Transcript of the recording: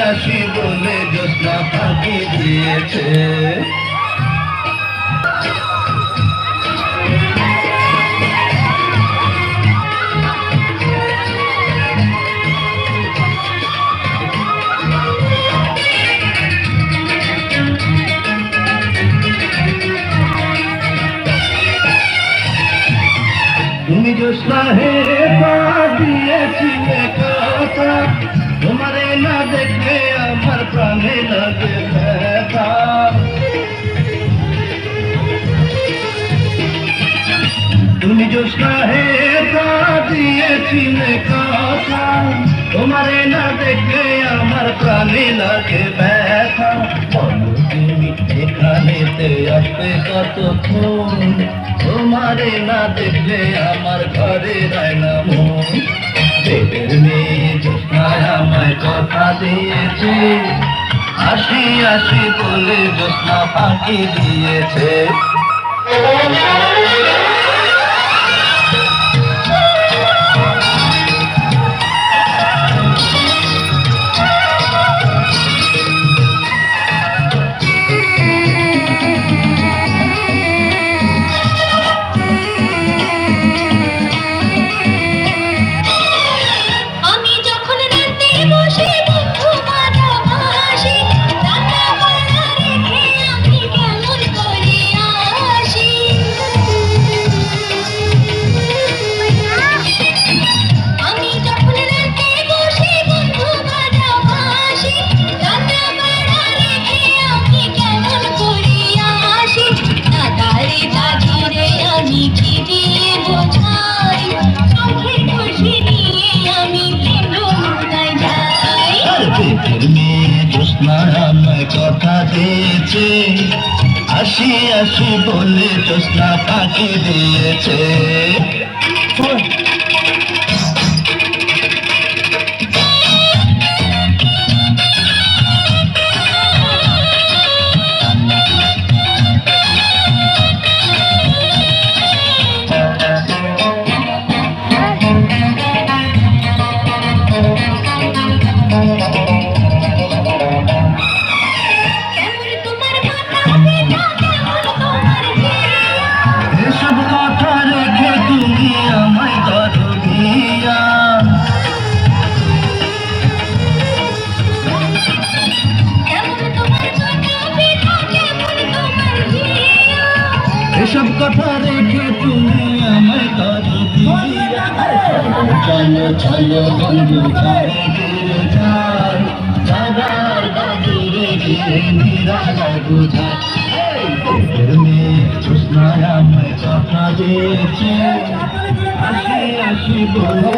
আসি বলে জ্যোৎস্না ফাঁকি দিয়েছে। তুমি জ্যোৎস্না হে দিয়েছিলে কথা, তোমারে না দেখলে আমার প্রাণে লাগে ব্যথা। তুমি জ্যোৎস্না হে দিয়েছিলে কথা, তোমারে না দেখলে আমার প্রাণে লাগে ব্যথা। বলো তুমি এখানেতে আসবে কতক্ষণ, তোমারে না দেখলে আমার ঘরে রায় না মন। দেবের মেয়ে জ্যোৎস্নায় আমায় কথা দিয়েছে, আসি আসি বলে জ্যোৎস্না ফাঁকি দিয়েছে। জ্যোৎস্না আমায় কথা দিয়েছে, আসি আসি বলে জ্যোৎস্না ফাঁকি দিয়েছে। এসব কথা রেখে তুমি আমায় করো দিয়া। চলো চলো বন্ধু ঘরে ফিরে যাই, বাবার বাদুরে গিয়ে নিরালা বুঝায়। দেবের মেয়ে জ্যোৎস্নায় আমায় কথা দিয়েছে, আসি আসি বলে